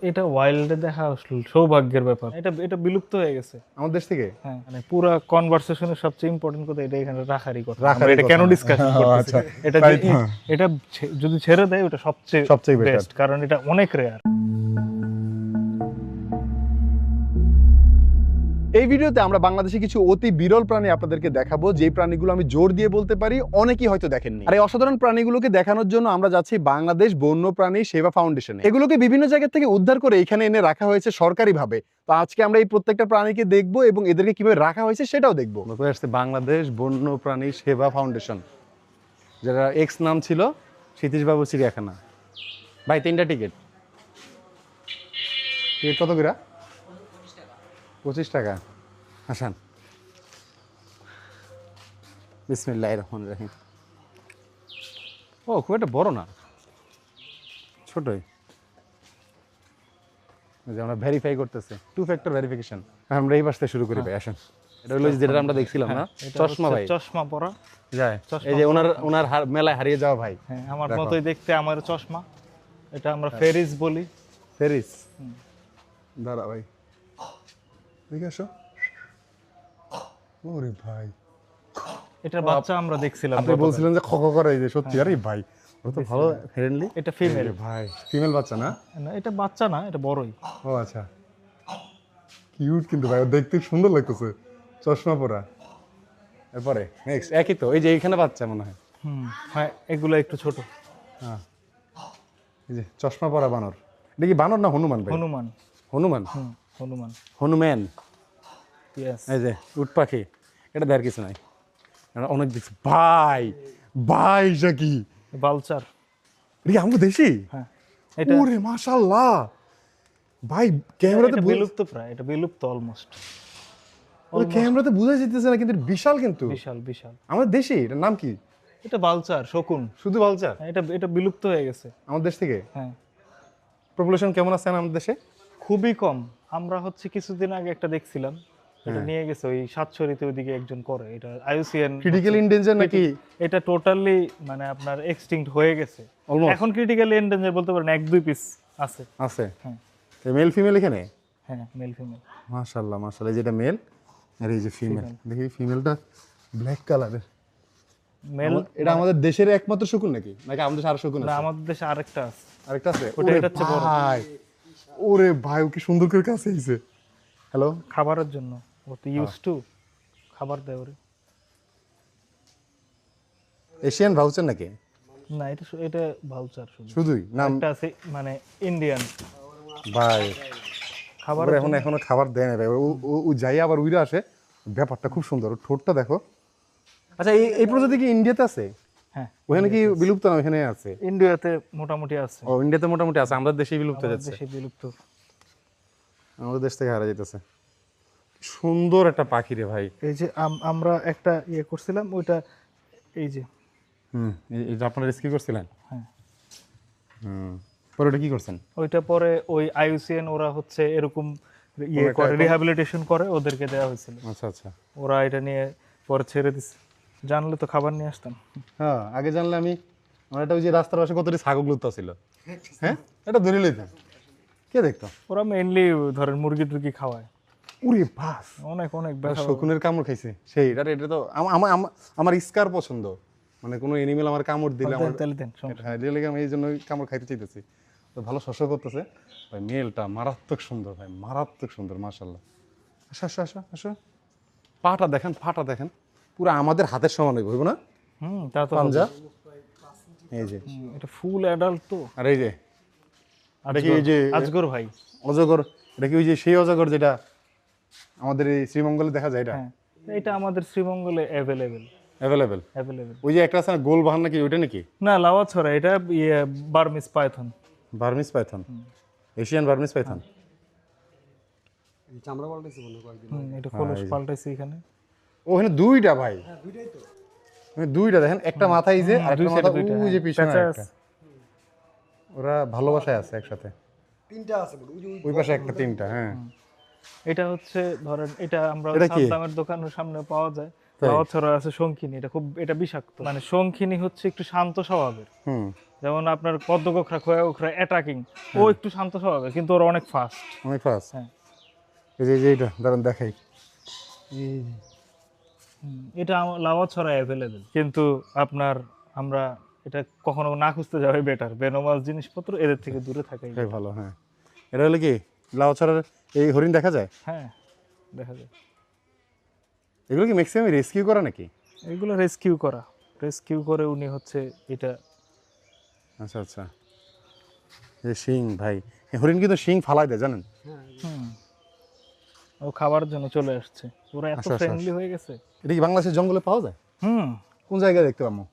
এটা ওয়াইল্ডে দেখা আসলে সৌভাগ্যের ব্যাপার। এটা এটা বিলুপ্ত হয়ে গেছে আমাদের দেশ থেকে। হ্যাঁ, মানে পুরো কনভারসেশনের সবচেয়ে ইম্পর্টেন্ট কথা এটা এখানে রাখারই কথা। রাখারই আমরা এটা কথা কেন না। ডিসকাশন ও, করতেছি? আচ্ছা। এটা তাই যে তো। এটা যদি ছেড়ে দেয় ওটা সবচেয়ে সবচেয়ে better। বেস্ট, কারণ এটা অনেক রেয়ার। এই ভিডিওতে আমরা বাংলাদেশে কিছু অতি বিরল প্রাণী আপনাদেরকে দেখাবো, যে প্রাণীগুলো আমি জোর দিয়ে বলতে পারি অনেকেই হয়তো দেখেননি। আর এই অসাধারণ প্রাণীগুলোকে দেখানোর জন্য আমরা যাচ্ছি বাংলাদেশ বন্যপ্রাণী সেবা ফাউন্ডেশনে। এগুলোকে বিভিন্ন জায়গা থেকে উদ্ধার করে এখানে এনে রাখা হয়েছে সরকারিভাবে। তো আজকে আমরা এই প্রত্যেকটা প্রাণীকে দেখবো এবং এদেরকে কিভাবে রাখা হয়েছে সেটাও দেখবো। আসছে বাংলাদেশ বন্যপ্রাণী সেবা ফাউন্ডেশন, যেটা এক্স নাম ছিল সতীশবাবু চিড়িয়াখানা। ভাই 3টা টিকিট। টিকিট কত করে? 25 টাকা। হাসান, বিসমিল্লাহির রহমানির রহিম। ও খুব একটা বড় না, ছোটই। যে আমরা ভেরিফাই করতেছি, 2 ফ্যাক্টর ভেরিফিকেশন। আমরা এই পাশ থেকে শুরু করি ভাই, আসেন। এটা হলো যেটা আমরা দেখছিলাম না, এটা চশমা হচ্ছে ভাই। চশমা পরা যায় চশমা এই যে ওনার মেলায় হারিয়ে যাওয়া ভাই। হ্যাঁ, আমার দেখো। মতোই দেখতে, আমার চশমা। এটা আমরা ফেরিস বলি। ফেরিস। দাঁড়া ভাই, দেখে আসো। ওরে ভাই, এটার বাচ্চা আমরা দেখছিলাম আপনি গতকাল। বলছিলেন যে খক করে, এই যে সত্যি। আরে ভাই, ও তো ভালো ফ্রেন্ডলি। এটা ফিমেল ভাই ফিমেল বাচ্চা না? না, এটা বাচ্চা না, এটা বড়ই। ও আচ্ছা, কিউট কিন্তু ভাই, ও দেখতে সুন্দর লাগতেছে, চশমা পরা। এরপরে নেক্সট একই তো, এই যে এইখানে বাচ্চা মনে হয়। হ্যাঁ, এগুলো একটু ছোট। হ্যাঁ, এই যে চশমা পরা বানর। এটা কি বানর না হনুমান ভাই? হনুমান। হনুমান। হনুমান। হনুম্যান। ইয়েস। এই যে উট পাখি, এটা দেয়ার কিছু নাই, এটা অনেক দেখছি ভাই। ভাই এটা কি? বালচার। এটা কি আমাদের দেশি? হ্যাঁ, এটা ওরে মাশাআল্লাহ ভাই, ক্যামেরাতে এটা বিলুপ্ত প্রায়, এটা বিলুপ্ত অলমোস্ট। ক্যামেরাতে বোঝা যেতেছে না, কিন্তু এটা বিশাল, কিন্তু বিশাল বিশাল। আমাদের দেশি। এটার নাম কি? এটা বালচার, শকুন। শুধু বালচার? হ্যাঁ, এটা এটা বিলুপ্ত হয়ে গেছে। আমাদের দেশ থেকে হ্যাঁ, পপুলেশন কেমন আছে আমাদের দেশে? খুবই কম। আমরা হচ্ছে কিছুদিন আগে একটা দেখছিলাম, এটা নিয়ে গেছে ওই সাতছড়িতে, ওইদিকে একজন করে, এটা আইইউসিএন। ক্রিটিক্যাল ইনডেঞ্জার নাকি? এটা টোটালি মানে আপনার এক্সটিংক্ট হয়ে গেছে Almost? এখন। ক্রিটিক্যালি এন্ডেঞ্জার বলতে পারেন 1-2 পিস আছে। আছে। হ্যাঁ মেল ফিমেল এখানে? হ্যাঁ, মেল ফিমেল। মাশাআল্লাহ মাশাআল্লাহ, যেটা মেল আর এই যে ফিমেল। দেখি ফিমেলটা ব্ল্যাক কালারের। মেল। এটা আমাদের দেশের একমাত্র শকুন নাকি আমাদের দেশে আরো শকুন না, আছে? আমাদের দেশে আরেকটা আছে। আরেকটা আছে? ওটা ওরে এটা হচ্ছে বড়। ভাই, ওরে ভাই, ও কি সুন্দর করে কাছে আইছে। হ্যালো। খাবারের জন্য ও তো ইউজ টু খাবার দেয় ওরে। এশিয়ান ভাউচার নাকি? না, এটা এটা ভালচার শুধু। শুধুই নাম? একটা আছে মানে ইন্ডিয়ান ভাই খাবার। ওরা এখনো খাবার দেয় না ভাই। ও যাই আবার উইরা আসে। ব্যাপারটা খুব সুন্দর, ওর ঠোঁটটা দেখো। আচ্ছা, এই প্রজাতি কি ইন্ডিয়াতে আছে? হ্যাঁ, ওখানে কি বিলুপ্ত না? ওখানে আছে? ইন্ডিয়াতে মোটামুটি আছে। ও, ইন্ডিয়াতে মোটামুটি আছে, আমাদের দেশে বিলুপ্ত হয়ে যাচ্ছে। দেশে বিলুপ্ত। আমাদের দেশ থেকে হারা যেতেছে। সুন্দর একটা পাখি রে ভাই। এই যে আমরা একটা ইয়ে করছিলাম ওইটা, এই যে এটা আপনারা রেস্কিউ করছিলেন? হ্যাঁ। পরে ওটা কি করছেন? ওইটা পরে ওই আইইউসিএন ওরা হচ্ছে এরকম ইয়ে করে, রিহ্যাবিলিটেশন করে, ওদেরকে দেওয়া হয়েছিল। আচ্ছা আচ্ছা। ওরা এটা নিয়ে পরে ছেড়ে দিছে। জানলে তো খাবার নিয়ে আসতাম। হ্যাঁ, আগে জানলে আমি আমার একটা ওই যে রাস্তার পাশে কতটি ছাগল লুপ্ত ছিল, হ্যাঁ, এটা ধরে লইতাম। কে দেখতো? ওরা মেইনলি ধরেন মুরগি টুরগি খাওয়ায়। উরে বাস, অনেক অনেক শকুনের কামড় খাইছে সেই। এটা তো আমার স্কার পছন্দ, মানে কোনো এনিমেল আমার কামড় দিলে আমার তাহলে দেন হ্যাঁ রিয়েলি আমি এই জন্য কামড় খাইতে চাইতেছি। তো ভালো শস্য করতেছে ভাই। মেলটা মারাত্মক সুন্দর ভাই, মারাত্মক সুন্দর, মাশাআল্লাহ। আসো আসো আসো আসো। পাটা দেখেন, পাটা দেখেন, পুরো আমাদের হাতের সমান হইব না তা তো পাঞ্জা। এই যে এটা ফুল অ্যাডাল্ট তো। আর এই যে এটা কি, এই যে আজগর ভাই, অজগর। এটা কি ওই যে সেই অজগর যেটা আমাদের এই শ্রীমঙ্গলে দেখা যায়? এটা হ্যাঁ, এটা আমাদের শ্রীমঙ্গলে অ্যাভেলেবেল। ওই যে একটা আছে না গোল বাহান নাকি, ওইটা নাকি? না, লাওয়া ছড়া, এটা ইয়ে Burmese Python. Burmese Python, Asian Burmese Python. চামড়া পাল্টাইছে মনে কয়েকদিন। এটা খোলস পাল্টাইছে এখানে। ওখানে দুইটা ভাই, দুইটাই তো। দুইটা দেখেন, একটা মাথায় যে আর দুই একটা সাইডে মাথা দুইটা, ওই যে পিছনে প্যাঁচা একটা। ওরা ভালোবাসায় আছে একসাথে। তিনটা আছে বলে, ওই পাশে একটা, তিনটা। হ্যাঁ, এটা হচ্ছে ধরেন, এটা আমরা এটা কি? সাদ্দামের দোকানের সামনে পাওয়া যায়। লাওয়া ছড়া আছে শঙ্খিনী, এটা খুব, এটা বিষাক্ত। মানে শঙ্খিনী হচ্ছে একটু শান্ত স্বভাবের, যেমন আপনার পদ্ম গোখরা খোয়া গোখরা অ্যাটাকিং, ও একটু শান্ত স্বভাবের কিন্তু ওরা অনেক ফাস্ট। অনেক ফাস্ট। হ্যাঁ। এই যে এইটা দাঁড়ান দেখাই। এটা লাভা ছড়া অ্যাভেলেবেল, কিন্তু আপনার আমরা এটা কখনো না খুঁজতে যাওয়াই বেটার। বেনমাজ জিনিসপত্র এদের থেকে দূরে থাকাই এটাই ভালো। হ্যাঁ, এটা হলো কি লাউছড়ার এই হরিণ দেখা যায়? হ্যাঁ, দেখা যায়। এগুলো কি ম্যাক্সিমাম রেস্কিউ করা নাকি? এগুলো রেস্কিউ করে উনি হচ্ছে এটা। আচ্ছা আচ্ছা, এই শিং ভাই, এই হরিণ কিন্তু শিং ফালাই দেয় জানেন? হুম, ও খাবার জন্য চলে আসছে, ওরা এত আচ্ছা, আচ্ছা, ফ্রেন্ডলি হয়ে গেছে। এটা কি বাংলাদেশের জঙ্গলে পাওয়া যায়? হুম, কোন জায়গায় দেখতে পাবো?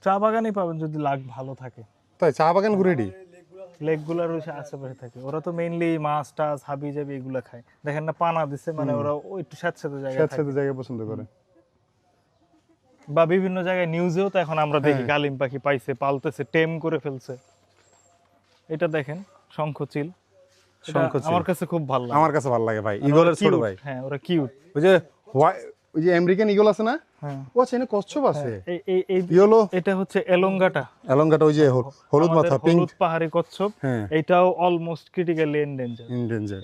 চা বাগানেই পাবেন যদি লাগ ভালো থাকে। তাই চা বাগান ঘুরেডি লেকগুলার ওই আশেপাশে থাকে। ওরা তো মেইনলি মাছ টাছ হাবি জাবি এগুলা খায়। দেখেন না পানা দিছে, মানে ওরা ওই একটু স্যাঁতস্যাঁতে জায়গায় থাকে। স্যাঁতস্যাঁতে জায়গা পছন্দ করে। বা বিভিন্ন জায়গায় নিউজেও তো এখন আমরা দেখি কালিম পাখি পাইছে, পালতেছে, টেম করে ফেলছে। এটা দেখেন শঙ্খচিল, এটা শঙ্খচিল। আমার কাছে খুব ভালো লাগে। আমার কাছে ভালো লাগে ভাই, আর ওরা ঈগলের ছোট cute, ভাই। হ্যাঁ ওরা কিউট। ওই যে ওই যে আমেরিকান ঈগল আছে না, হ্যাঁ, ও আছে না, কচ্ছপ আছে। এই এই এই ইয়েলো এটা হচ্ছে এলঙ্গাটা, এলঙ্গাটা, ওই যে হলুদ আমাদের মাথা পিঙ্ক। হলুদ পাহাড়ি কচ্ছপ। হ্যাঁ, এটাও অলমোস্ট ক্রিটিক্যালি এন্ডেঞ্জার। ইন্ডেঞ্জার।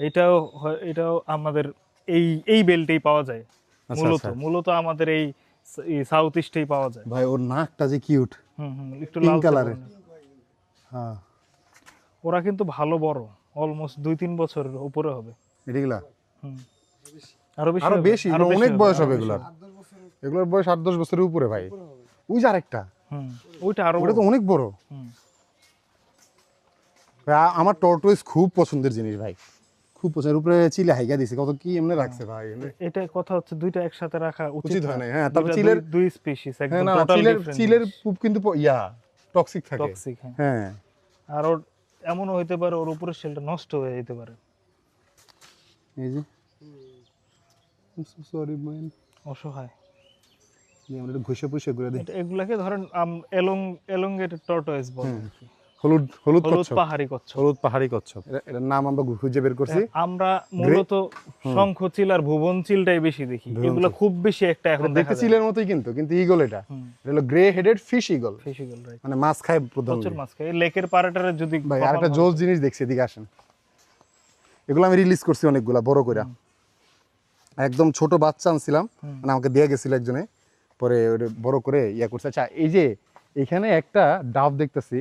এটাও আমাদের এই বেল্টেই পাওয়া যায়। আচ্ছা, মূলত আচ্ছা। মূলত আমাদের এই সাউথ ইস্টেই পাওয়া যায়। ভাই ওর নাকটা যে কিউট, একটু পিঙ্ক লাল কালারের। হ্যাঁ, ওরা কিন্তু ভালো বড়, অলমোস্ট 2-3 বছরের উপরে হবে। এগুলা হুম। আরো বেশি আরো হবে, বেশি, আরো অনেক বেশি বয়স আরো হবে বেশি এগুলার। এগুলোর বয়স 8-10 বছরের উপরে ভাই। ওই যে আরেকটা, হুম, ওইটা আরো ওটা তো বড়। অনেক বড়। হুম। ভাই, আমার টর্টোইস খুব পছন্দের জিনিস ভাই, খুব পছন্দের। উপরে চিলে হাইগা দিছে, কত কি এমনি রাখছে ভাই, এমনি এটা কথা হচ্ছে দুইটা একসাথে রাখা উচিত হয় না। না। হ্যাঁ, তারপর দুইটা চিলের, দুই স্পিসিস হ্যাঁ একদম না, টোটাল চিলের ডিফারেন্ট। চিলের পুপ কিন্তু টক্সিক থাকে। টক্সিক, হ্যাঁ। হ্যাঁ, আর ওর এমনও হইতে পারে ওর উপরের শেলটা নষ্ট হয়ে যেতে পারে। এই যে সরি ম্যান, অসহায়। আমরা একটু ঘষে পুষে করে দিই। এগুলাকে ধরেন এলংগেটেড টর্টয়েস বলে আর কি। হলুদ হলুদ হলুদ কচ্ছপ, পাহাড়ি কচ্ছপ। হলুদ পাহাড়ি কচ্ছপ, এটার নাম আমরা খুঁজে বের করছি। আমরা মূলত শঙ্খচিল আর ভুবনচিলটাই বেশি দেখি। এগুলো খুব বেশি একটা এখন এটা দেখা দেখতে যায়। চিলের মতোই কিন্তু ঈগল এটা। হুম। এটা হলো grey headed fish eagle, fish eagle, right. মানে মাছ খায় প্রধানত। প্রচুর মাছ খায়। এই লেকের পাড়াটারে যদি ভাই কপাল আরেকটা ভালো জোস জিনিস দেখছি, এদিকে আসেন। এগুলো আমি রিলিজ করছি অনেকগুলা বড় করে। একদম ছোট বাচ্চা আনছিলাম, মানে আমাকে দিয়ে গেছিল একজনে, পরে ওটা বড় করে ইয়া করছে। আচ্ছা, এই যে এখানে একটা ডাব দেখতেছি,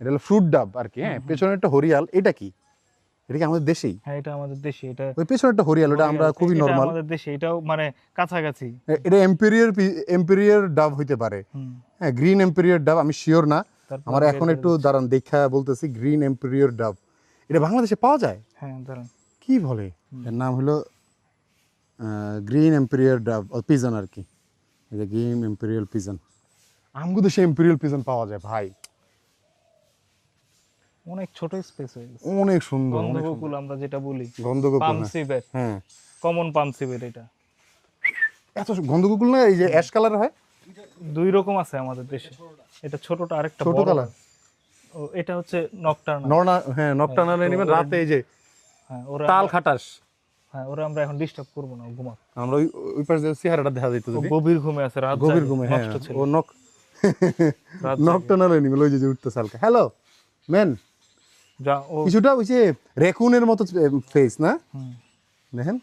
এটা হলো ফ্রুট ডাব আর কি। হ্যাঁ, পেছনে একটা হরিয়াল, এটা কি? এটা কি আমাদের দেশেই? হ্যাঁ, এটা আমাদের দেশে। এটা ওই পেছনে একটা হরিয়াল, ওটা আমরা খুবই এটা নরমাল। আমাদের দেশে, এটাও মানে কাছাকাছি। এটা এম্পেরিয়ার ডাব হইতে পারে। হুম। হ্যাঁ, গ্রিন এম্পেরিয়ার ডাব, আমি শিওর না। তারপর আমার এখন একটু দাঁড়ান দেখা বলতেছি। গ্রিন এম্পেরিয়ার ডাব, এটা বাংলাদেশে পাওয়া যায়? হ্যাঁ, ধরেন। কি বলে? এর নাম হলো গ্রিন এম্পেরিয়াল ডাব পিজন আর কি। এই যে গ্রিন এম্পেরিয়াল পিজন, আমগো দেশে এম্পেরিয়াল পিজন পাওয়া যায় ভাই। অনেক ছোট স্পেস হয়ে গেছে। অনেক সুন্দর, অনেক গন্ধগোকুল আমরা যেটা বলি, গন্ধগোকুল। পামসি বেট, হ্যাঁ, কমন পামসি বেট। এটা এত গন্ধগোকুল না, এই যে অ্যাশ কালার হয়। দুই রকম আছে আমাদের দেশে। এটা ছোটটা, আরেকটা ছোট বড়। কালার। ও, এটা হচ্ছে নকটার্নাল। নরনা, হ্যাঁ নকটার্নাল এনিমেল, রাতে এই যে হ্যাঁ, ওরা তাল খাটাস। হ্যাঁ, ওরা আমরা এখন ডিস্টার্ব করব না, ঘুমাক। আমরা ওই পাশে যে চেহারাটা দেখা যাইতো ও যদি। গভীর ঘুমে আছে, রাত গভীর জাগে, ঘুমে, হ্যাঁ। নষ্ট ছিল। ও রাত নকটার্নাল এনিমেল, ওই যে উঠতে সালকা। হ্যালো ম্যান, যা ও। কিছুটা ওই যে রেকুনের মতো ফেস না? হুম, দেখেন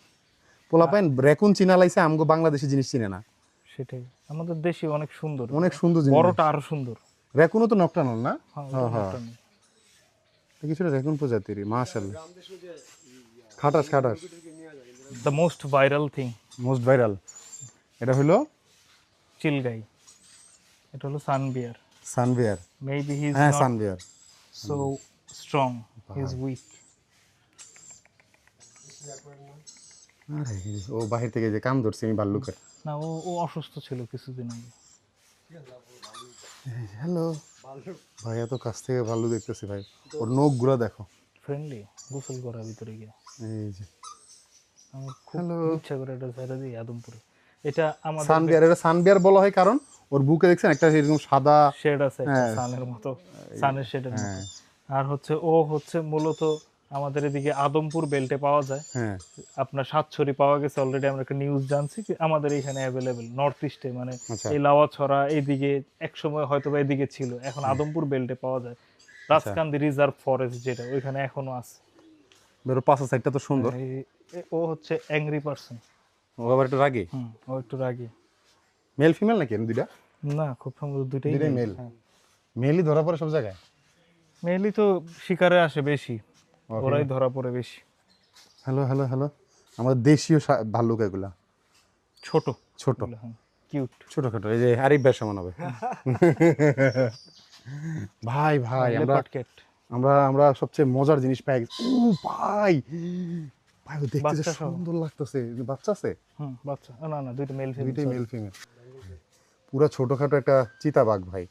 পোলাপাইন রেকুন চিনা লাইছে, আমগো বাংলাদেশি জিনিস চিনে না। সেটাই। আমাদের দেশে অনেক সুন্দর, অনেক সুন্দর জিনিস। বড়টা আরো সুন্দর। রেকুনও তো নকটার্নাল না? হ্যাঁ, হ্যাঁ, কিছুটা রেকুন প্রজাতির, মাশাআল্লাহ। খাটাস খাটাস, the most viral thing, most viral. এটা হলো চিলগাই। এটা হলো sun bear. Sun bear. Maybe he is হ্যাঁ, not sun bear. So strong, he is weak. আরে ও বাহির থেকে যে কাম ধরছে আমি ভাল্লুকের। না, ও অসুস্থ ছিল কিছুদিন আগে। হ্যালো ভাই, এত কাছ থেকে ভাল্লুক দেখতেছি ভাই, ওর নখগুলো দেখো। ফ্রেন্ডলি, গোসল করা ভিতরে গিয়ে। এই যে আমার খুব ইচ্ছা করে এটা ছেড়ে দিই আদমপুরে। এটা আমাদের সানবিয়ার, এটা সানবিয়ার বলা হয় কারণ ওর বুকে দেখছেন একটা এরকম সাদা শেড আছে, সানের মতো, সানের শেডের মতো। আর হচ্ছে ও হচ্ছে মূলত আমাদের এদিকে আদমপুর বেল্টে পাওয়া যায়, হ্যাঁ আপনার সাতছড়ি পাওয়া গেছে অলরেডি, আমরা একটা নিউজ জানছি কি আমাদের এখানে অ্যাভেলেবেল নর্থ ইস্টে, মানে আচ্ছা এই লাওয়াছড়া এইদিকে এক সময় হয়তো বা এদিকে ছিল, এখন আদমপুর বেল্টে পাওয়া যায়। রাজকান্দি রিজার্ভ ফরেস্ট যেটা, ওইখানে এখনো আছে। বেরো পাশের সাইডটা তো সুন্দর। ও হচ্ছে অ্যাংরি পারসন। ও আবার একটু রাগী। ও একটু রাগী। মেল ফিমেল নাকি এর দুইটা? না, খুব সম্ভবত দুইটাই দুইটাই মেল। মেলই ধরা পড়ে সব জায়গায়। মেনলি তো শিকারে আসে বেশি, ওরাই ধরা পড়ে বেশি। হ্যালো হ্যালো হ্যালো, আমাদের দেশীয় ভাল্লুক এগুলা, ছোট ছোট কিউট। ছোটখাটো, এই যে আরিফ ভাই সমান হবে। ভাই ভাই আমরা ক্যাট। আমরা আমরা সবচেয়ে মজার জিনিস পাই গেছি। ও ভাই ভাই, ও দেখতে যে বাচ্চা সহ। সুন্দর লাগতেছে। বাচ্চা আছে? বাচ্চা, না না, দুইটা মেল ফিমেল। দুইটাই মেল ফিমেল। পুরা ছোটখাটো একটা চিতাবাঘ ভাই,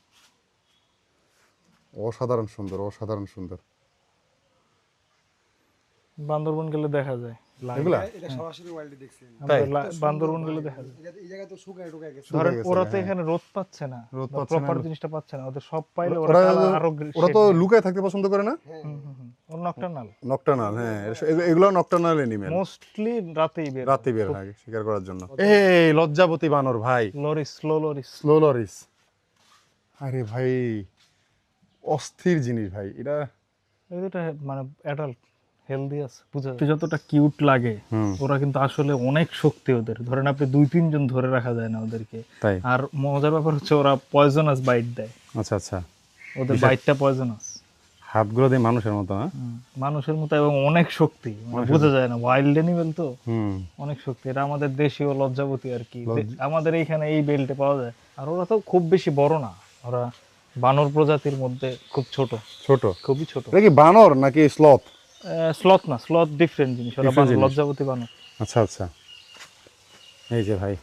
অসাধারণ সুন্দর, অসাধারণ সুন্দর। বান্দরবন গেলে দেখা যায় এগুলা এটা সরাসরি ওয়াইল্ডে দেখছি আমি। তাই? বান্দরবন গেলে দেখা যায়। এই জায়গায় তো শুকায় টুকায় গেছে। ধরেন গেছে, ওরা তো হ্যাঁ। এখানে রোদ পাচ্ছে না, রোদ পাচ্ছে না। প্রপার জিনিসটা পাচ্ছে না, ওদের সব পাইলে ওরা ওরা কালা আরো ওরা তো লুকায় থাকতে পছন্দ করে না? ওর নকটার্নাল নকটার্নাল, হ্যাঁ এগুলো নকটার্নাল এনিমেল। মোস্টলি রাতেই বের রাতে বের হয় শিকার করার জন্য। এই লজ্জাবতী বানর ভাই, স্লো লরিস। Slow loris. আরে ভাই অস্থির জিনিস ভাই এটা। এই দুটো মানে অ্যাডাল্ট হেলদি আছে, বুঝা যায়। যতটা কিউট লাগে ওরা কিন্তু আসলে অনেক শক্তি ওদের, ধরেন আপনি 2-3 জন ধরে রাখা যায় না ওদেরকে। তাই? আর মজার ব্যাপার হচ্ছে ওরা পয়জনাস বাইট দেয়। আচ্ছা আচ্ছা, ওদের বাইটটা পয়জনাস। হাতগুলো দিয়ে মানুষের মতো না? মানুষের মতো, এবং অনেক শক্তি, মানে বোঝা যায় না, ওয়াইল্ড অ্যানিমেল তো হুম। অনেক শক্তি। এটা আমাদের দেশীয় লজ্জাবতী আর কি, আমাদের এইখানে এই বেল্টে পাওয়া যায়। আর ওরা তো খুব বেশি বড় না, ওরা বানর প্রজাতির মধ্যে খুব ছোট, ছোট, খুবই ছোট। এটা কি বানর নাকি স্লথ? স্লথ না, স্লথ ডিফারেন্ট জিনিস, ওরা Different জিনিস। লজ্জাবতী বানর। আচ্ছা আচ্ছা, এই যে ভাই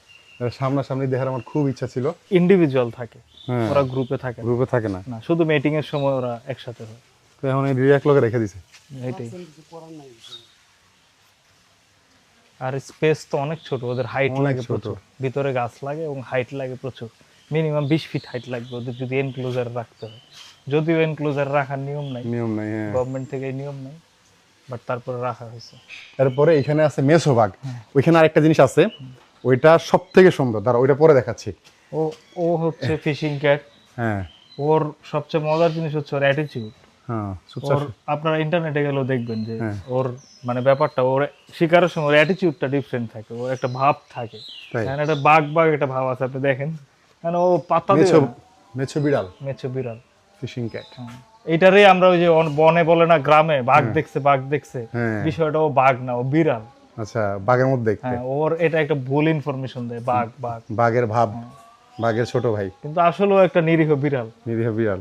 এটা সামনাসামনি দেখার আমার খুব ইচ্ছা ছিল। ইন্ডিভিজুয়াল থাকে, হ্যাঁ, ওরা গ্রুপে থাকে না। গ্রুপে থাকে না। না, শুধু মিটিং এর সময় ওরা একসাথে হয়, তো এখন এই রিয়াক্ট লগে রেখে দিছে। এইটাই। কিছু করার নাই। আর স্পেস তো অনেক ছোট, ওদের হাইট অনেক লাগে ছোট। প্রচুর, ভিতরে গাছ লাগে এবং হাইট লাগে প্রচুর, মিনিমাম 20 ফিট হাইট লাগবে ওদের যদি এনক্লোজার রাখতে হয়। যদিও এনক্লোজার রাখার নিয়ম নাই, নিয়ম নাই, হ্যাঁ। গভর্নমেন্ট থেকে এই নিয়ম নাই, বাট তারপরে রাখা হয়েছে। তারপরে এখানে আছে মেসো বাঘ, ওইখানে আরেকটা জিনিস আছে, ওইটা সব থেকে সুন্দর, দাঁড়া ওইটা পরে দেখাচ্ছি। ও ও হচ্ছে ফিশিং ক্যাট। হ্যাঁ ওর সবচেয়ে মজার জিনিস হচ্ছে ওর অ্যাটিটিউড। হ্যাঁ, ওর আপনারা ইন্টারনেটে গেলেও দেখবেন যে ওর মানে ব্যাপারটা, ওর শিকারের সময় ওর অ্যাটিটিউডটা ডিফারেন্ট থাকে, ওর একটা ভাব থাকে। তাই? মানে একটা বাঘ বাঘ একটা ভাব আছে, আপনি দেখেন, মানে ও পাত্তা দেবে মেছো না। মেছো বিড়াল, মেছো বিড়াল, ফিশিং ক্যাট। এইটারে আমরা ওই যে বনে বলে না, গ্রামে বাঘ দেখছে বাঘ দেখছে, হ্যাঁ। বিষয়টা ও বাঘ না, ও বিড়াল। আচ্ছা, বাঘের মধ্যে দেখতে, হ্যাঁ, ওর এটা একটা ভুল ইনফরমেশন দেয়, বাঘ বাঘ, বাঘের ভাব, বাঘের ছোট ভাই, কিন্তু আসলে ও একটা নিরীহ বিড়াল। নিরীহ বিড়াল।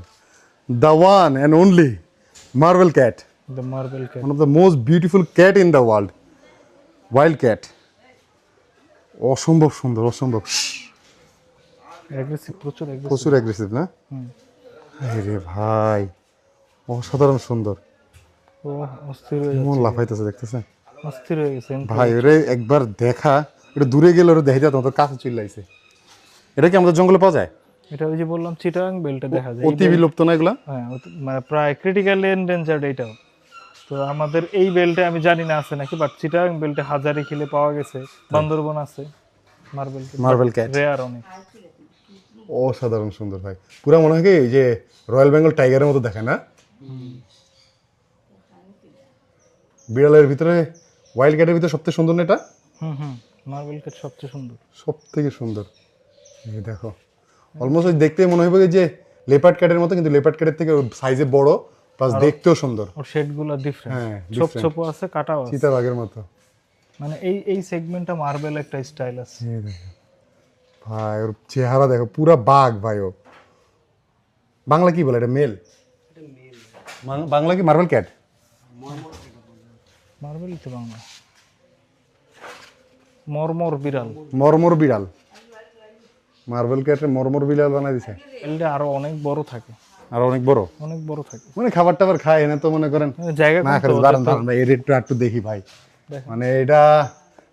The one and only marble cat, the marble cat. one of the most beautiful cat in the world, wild cat, অসম্ভব সুন্দর, অসম্ভব অ্যাগ্রেসিভ, প্রচুর অ্যাগ্রেসিভ। প্রচুর অ্যাগ্রেসিভ না? আরে ভাই অসাধারণ সুন্দর, ও অস্থির হয়ে মন যাচ্ছে, লাফাইতেছে দেখতেছে অস্থির হয়ে গেছে। ভাই। ওরে একবার দেখা, এটা দূরে গেলে ওরা দেখে যেত, কাছে চিল্লাইছে। এটা কি আমাদের জঙ্গলে পাওয়া যায়? এটা ওই যে বললাম চিটাগাং বেল্টে দেখা যায়। অতি বিলুপ্ত না এগুলা? হ্যাঁ, মানে প্রায় ক্রিটিক্যালি এন্ডেঞ্জার্ড এটাও। তো আমাদের এই বেল্টে আমি জানি না আছে নাকি, বাট চিটাগাং বেল্টে হাজারি খিলে পাওয়া গেছে, বান্দরবন আছে মার্বেল ক্যাট, রেয়ার অনেক। অসাধারণ সুন্দর ভাই, পুরা মনে হয় কি এই যে রয়্যাল বেঙ্গল টাইগারের মতো দেখে না? বিড়ালের ভিতরে, ওয়াইল্ড ক্যাটের ভিতরে সবথেকে সুন্দর না এটা? মার্বেল ক্যাট সবচেয়ে সুন্দর, সব থেকে সুন্দর। এই দেখো, অলমোস্ট দেখতে মনে হবে যে লেপার্ড ক্যাটের মতো, কিন্তু লেপার্ড ক্যাটের থেকে সাইজে বড়, প্লাস দেখতেও সুন্দর। ওর শেডগুলো ডিফারেন্ট, হ্যাঁ, ছোপ different। ছোপ আছে, কাটাও আছে, চিতাবাঘের মতো। মানে এই সেগমেন্টটা মার্বেল একটা স্টাইল আছে। এই দেখো ভাই, ওর চেহারা দেখো, পুরা বাঘ ভাই। ও বাংলা কি বলে এটা? মেল? বাংলা কি মার্বেল ক্যাট? মার্বেলই তো বাংলা। মরমর বিড়াল, মরমর বিড়াল, মার্বেল ক্যাটের মরমর বিড়াল বানাই দিছে। এটা আরো অনেক বড় থাকে, আর অনেক বড়, অনেক বড় থাকে, মানে খাবার টাবার খায় না তো, মনে করেন জায়গা না কম করে। তো, দাঁড়ান দাঁড়ান ভাই, এর একটু দেখি ভাই। দেখেন। মানে এটা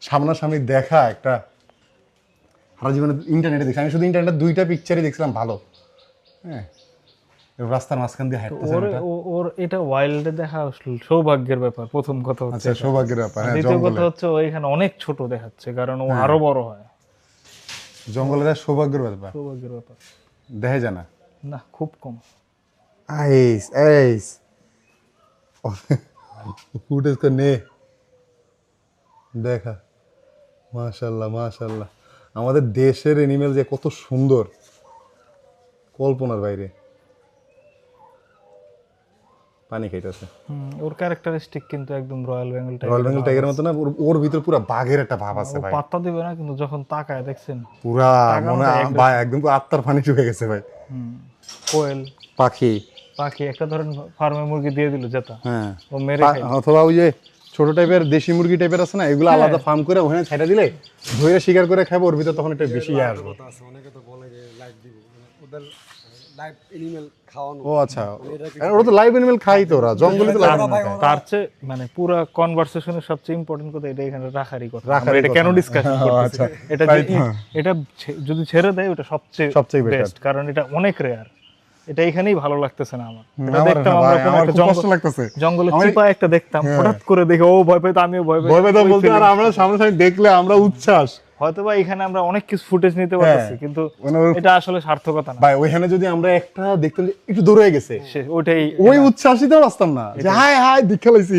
সামনাসামনি দেখা একটা, সারা জীবনে ইন্টারনেটে দেখছি আমি, শুধু ইন্টারনেটে 2টা পিকচারই দেখছিলাম ভালো। হ্যাঁ, রাস্তার মাঝখান দিয়ে হাঁটতেছেন এটা। ওর এটা ওয়াইল্ডে দেখা সৌভাগ্যের ব্যাপার, প্রথম কথা হচ্ছে আচ্ছা এটা। সৌভাগ্যের ব্যাপার, হ্যাঁ দ্বিতীয় কথা জঙ্গলে হচ্ছে ও এখানে অনেক ছোট দেখাচ্ছে, কারণ ও আরো বড় হয়। জঙ্গলের সৌভাগ্যের ব্যাপার সৌভাগ্যের ব্যাপার দেখা যায় না। না, খুব কম। আইস আইস ফুটেজ তো নে দেখা, মাশাআল্লাহ মাশাআল্লাহ। আমাদের দেশের এনিমেল যে কত সুন্দর, কল্পনার বাইরে। পানি খাইতেছে, ওর ক্যারেক্টারিস্টিক কিন্তু একদম রয়্যাল বেঙ্গল রয়্যাল বেঙ্গল টাইগারের মতো না, ওর ভিতর পুরো বাঘের একটা ভাব আছে ও ভাই, পাত্তা দিবে না, কিন্তু যখন তাকায় দেখছেন পুরা মনে হয় ভাই একদম পুরো আত্মার পানি ঢুকে গেছে ভাই। কোয়েল পাখি পাখি একটা ধরেন ফার্মে মুরগি দিয়ে দিল যেটা, হ্যাঁ, ও মেরে খায়। অথবা ওই যে ছোট টাইপের দেশি মুরগি টাইপের আছে না, এগুলো আলাদা ফার্ম করে ওখানে ছাইড়া দিলে ধরে শিকার করে খাবো, ওর ভিতর তখন একটা বেশি ইয়ে আসবে। কথা আছে, অনেকে তো বলে যে লাইভ দিব, মানে ওদের লাইভ এনিমেল খাওয়ানো। ও আচ্ছা, ওরা তো লাইভ অ্যানিমেল খাই তো, ওরা জঙ্গলে তো লাইভ তার চেয়ে মানে পুরো কনভারসেশনের সবচেয়ে ইম্পর্টেন্ট কথা এটা এখানে রাখারই কথা। রাখারই এটা কথা। কেন ডিসকাশন করতেছি, আচ্ছা, এটা তাই যদি- তো। এটা যদি ছেড়ে দেয় ওটা সবচেয়ে সবচেয়ে better। বেস্ট, কারণ এটা অনেক রেয়ার। এটা এখানেই ভালো লাগতেছে না আমার। এটা আমার দেখতাম না আমরা ভাই, কোনো আমার একটা খুব কষ্ট লাগতেছে। জঙ্গলে আমার- চিপা একটা দেখতাম, হঠাৎ করে দেখে ও ভয় পেতো, আমিও ভয় ভয় পেতাম ওই বলতে, আর feeling। আমরা সামনাসামনি দেখলে আমরা উচ্ছ্বাস। হয়তো বা এখানে আমরা অনেক কিছু ফুটেজ নিতে পারতেছি, কিন্তু মানে ওর- এটা আসলে সার্থকতা না। ভাই ওইখানে যদি আমরা একটা দেখতাম যে একটু দূরে হয়ে গেছে, ওইটাই ওই উচ্ছ্বাসিতেও আসতাম না যে হাই হাই দীক্ষা লাইছি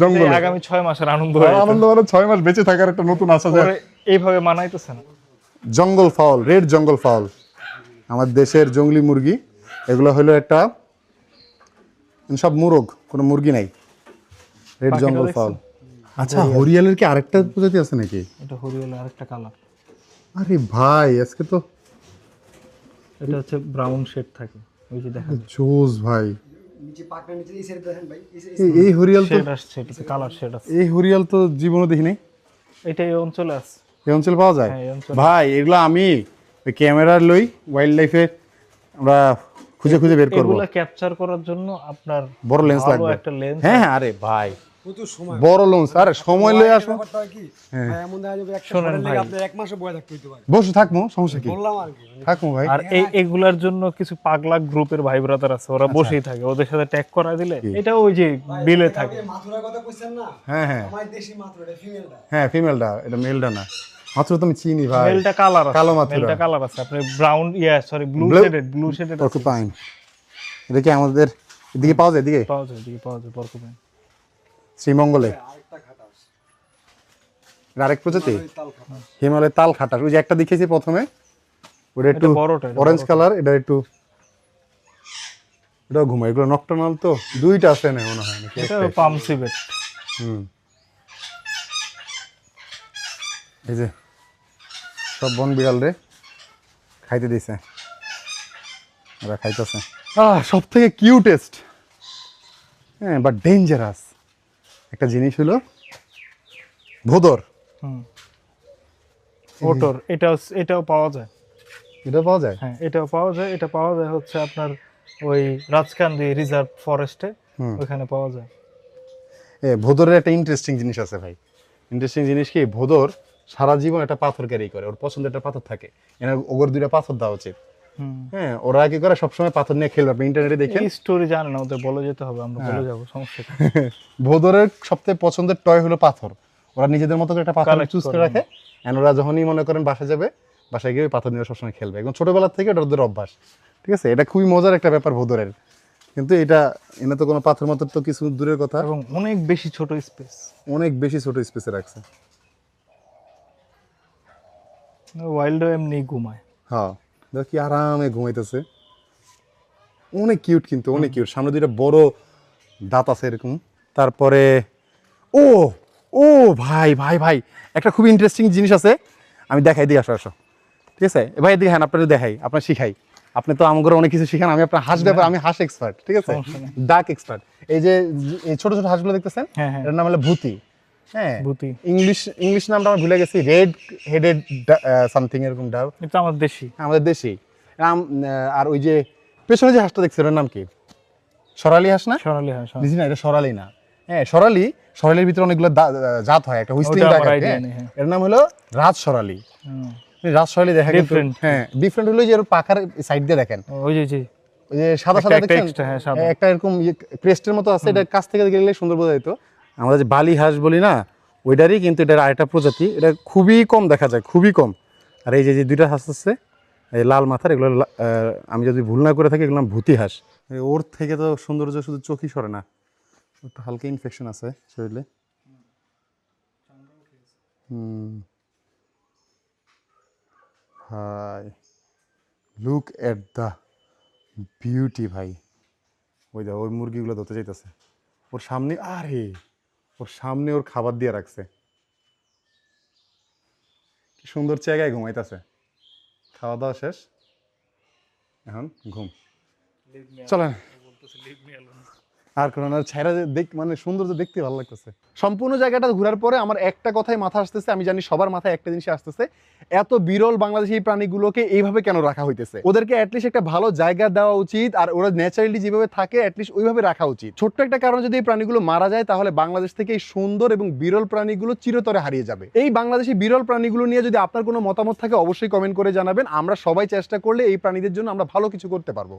জঙ্গলে। আগামী 6 মাসের আনন্দ আর হয়ে যেত। আনন্দ মানে 6 মাস বেঁচে থাকার একটা নতুন আশা যায়। ওরে এইভাবে মানাইতেছে না। জঙ্গল ফাউল, রেড জঙ্গল ফাউল, আমার দেশের জঙ্গলি মুরগি। এগুলো হলো একটা সব মুরগ, কোনো মুরগি নাই, রেড পাখিটা জঙ্গল দেখছেন? ফাউল। আচ্ছা, হরিয়ালের কি আরেকটা প্রজাতি আছে নাকি? এটা হরিয়ালের আরেকটা কালার। আরে ভাই আজকে তো এটা হচ্ছে ব্রাউন শেড থাকে, ওই যে দেখেন জোস ভাই। নিচে পাকনা নিচে এই সাইডে দেখেন ভাই, এই হরিয়াল তো, শেড আসছে, এটাতে কালার শেড আছে। এই হরিয়াল তো জীবনে দেখি নাই। এটা এই অঞ্চলে আছে। এই অঞ্চল পাওয়া যায়? হ্যাঁ, এই অঞ্চলে। ভাই এগুলো আমি ওই ক্যামেরার লই ওয়াইল্ড লাইফে আমরা খুঁজে খুঁজে বের করব। এগুলা ক্যাপচার করার জন্য আপনার বড় লেন্স ভালো লাগবে। একটা লেন্স। হ্যাঁ হ্যাঁ, আরে ভাই প্রচুর সময়। বড় লেন্স, আরে সময় লয়ে আসো। ব্যাপারটা হয় কি ভাই, এমন দেখা যাবে একটা শোনেন ফোনের ভাই। লেগে আপনি এক মাসে বয়ে থাকতে হইতে পারে। বসে থাকবো, সমস্যা কি? বললাম আর কি, থাকবো ভাই। আর এগুলার জন্য কিছু পাগলা গ্রুপের ভাই ব্রাদার আছে, ওরা বসেই থাকে, ওদের সাথে ট্যাগ করা দিলে এটা ওই যে বিলে থাকে। আপনি মাথুরার কথা কইছেন না, হ্যাঁ হ্যাঁ আমার দেশি মাথুরা, এটা ফিমেলটা। হ্যাঁ, ফিমেলটা, এটা মেলটা না। মাত্র তো আমি চিনি ভাই। মেলটা কালার আছে, কালো মাথুরা। মেলটা কালার আছে, আপনি brown sorry blue shaded porcupine, এটা কি আমাদের এদিকে পাওয়া যায়? এদিকে পাওয়া যায়, দিকে পাওয়া যায় পরকুপাইন। শ্রীমঙ্গলে আরেকটা খাটাস, এটা আরেক প্রজাতি ওই তাল খাটাস। হিমালয়ের তাল খাটাস। ওই যে একটা দেখেছি প্রথমে, ওটা একটু বড়টা, এটা অরেঞ্জ কালার, এটা একটু, এটাও ঘুমায়। এগুলো নকটার্নাল তো, দুইটা আছে না মনে হয় নাকি? এটা পাম সিভেট। হুম, এই যে সব বন বিড়াল রে খাইতে দিছে, ওরা খাইতেছে। সব থেকে কিউটেস্ট, হ্যাঁ বাট ডেঞ্জারাস একটা জিনিস হলো ভোদর। ওটর, এটাও পাওয়া যায়। এটা পাওয়া যায়? হ্যাঁ, এটাও পাওয়া যায়। এটা পাওয়া যায় হচ্ছে আপনার ওই রাজকান্দি রিজার্ভ ফরেস্টে, ওখানে পাওয়া যায়। ভোদরের একটা ইন্টারেস্টিং জিনিস আছে ভাই। ইন্টারেস্টিং জিনিস কি, ভোদর সারা জীবন একটা পাথর ক্যারি করে, ওর পছন্দের একটা পাথর থাকে, এনার ওগর দুইটা পাথর দেওয়া উচিত। হ্যাঁ, ওরা কি করে সবসময় পাথর নিয়ে খেলবে, আপনি ইন্টারনেটে দেখেন। এই স্টোরি জানে না, ওদের বলে যেতে হবে, আমরা বলে যাবো, সমস্যা কি? ভোদরের সবথেকে পছন্দের টয় হলো পাথর। ওরা নিজেদের মতো করে একটা পাথর Collect চুজ করে করে। রাখে, এন্ড ওরা যখনই মনে করেন বাসায় যাবে, বাসায় গিয়ে ওই পাথর নিয়ে সবসময় খেলবে, একদম ছোটবেলা থেকে এটা ওদের অভ্যাস। ঠিক আছে, এটা খুবই মজার একটা ব্যাপার ভোদরের। কিন্তু এটা এনে তো কোনো পাথর মাথর তো কিছু দূরের কথা, এবং অনেক বেশি ছোট স্পেস, অনেক বেশি ছোট স্পেসে রাখছে। ওয়াইল্ডও এমনি ঘুমায়। হ্যাঁ, দেখো কি আরামে ঘুমাইতেছে, অনেক কিউট, কিন্তু অনেক কিউট। সামনে দুইটা বড় দাঁত আছে এরকম। তারপরে ও ও ভাই ভাই ভাই, একটা খুব ইন্টারেস্টিং জিনিস আছে, আমি দেখাই দিই, আসো আসো। ঠিক আছে ভাই, এদিকে হ্যাঁ, আপনাদের দেখাই, আপনার শিখাই। আপনি তো আমাকে অনেক কিছু শিখান, আমি আপনার হাঁস ব্যাপার, আমি হাঁস এক্সপার্ট। ঠিক আছে, সমস্যা নেই। ডাক এক্সপার্ট। এই যে এই ছোট ছোট হাঁসগুলো দেখতেছেন, হ্যাঁ, হ্যাঁ। এটার নাম হলো ভূতি। হ্যাঁ, ভূতি। ইংলিশ নামটা আমরা ভুলে গেছি, রেড হেডেড সামথিং এরকম ডাব, এটা আমার দেশি। আমাদের দেশি। আর ওই যে পেছনে যে হাঁসটা দেখছেন ওর নাম কি? সরালি হাঁস না? সোনালি হাঁস। বুঝি না, এটা সরালি না। হ্যাঁ, সরালির ভিতরে অনেকগুলো জাত হয়, একটা হুইসলিং ওটা ডাক আমার আছে, idea হ্যাঁ। নেই, হ্যাঁ। এর নাম হলো রাজ সরালি। রাজ সরালি দেখা কিন্তু, Different. হ্যাঁ ডিফারেন্ট হলো যে ওর পাখার সাইড দিয়ে দেখেন, ওই যে ওই ওই যে সাদা সাদা একটা দেখছেন extra, হ্যাঁ, সাদা। একটা এরকম ক্রেস্টের মতো আছে, এটা কাছ থেকে গেলে সুন্দর বোঝা যেত। আমরা যে বালি হাঁস বলি না, ওইটারই কিন্তু এটার আরেকটা প্রজাতি, এটা খুবই কম দেখা যায়, খুবই কম। আর এই যে যে দুইটা হাঁস আছে এই লাল মাথার, এগুলো আমি যদি ভুল না করে থাকি এগুলো নাম ভূতি হাঁস। ওর থেকে তো সৌন্দর্য শুধু চোখই সরে না, একটু হালকা ইনফেকশন আছে শরীরে। ভাই লুক এট দ্য বিউটি ভাই। ওই দা ওই মুরগিগুলো ধরতে চাইতেছে ওর সামনে, আরে ওর সামনে ওর খাবার দিয়ে রাখছে, কি সুন্দর জায়গায় ঘুমাইতেছে। খাওয়া দাওয়া শেষ, এখন ঘুম। চলেন আর কোনো না, ছাইরা দেখ মানে সৌন্দর্য দেখতে ভালো লাগতেছে। সম্পূর্ণ জায়গাটা ঘোরার পরে আমার একটা কথাই মাথা আসতেছে, আমি জানি সবার মাথায় একটা জিনিস আসতেছে, এত বিরল বাংলাদেশি এই প্রাণীগুলোকে এইভাবে কেন রাখা হইতেছে? ওদেরকে অ্যাটলিস্ট একটা ভালো জায়গা দেওয়া উচিত, আর ওরা ন্যাচারালি যেভাবে থাকে অ্যাটলিস্ট ওইভাবে রাখা উচিত। ছোট্ট একটা কারণে যদি এই প্রাণীগুলো মারা যায় তাহলে বাংলাদেশ থেকে এই সুন্দর এবং বিরল প্রাণীগুলো চিরতরে হারিয়ে যাবে। এই বাংলাদেশি বিরল প্রাণীগুলো নিয়ে যদি আপনার কোনো মতামত থাকে অবশ্যই কমেন্ট করে জানাবেন। আমরা সবাই চেষ্টা করলে এই প্রাণীদের জন্য আমরা ভালো কিছু করতে পারবো।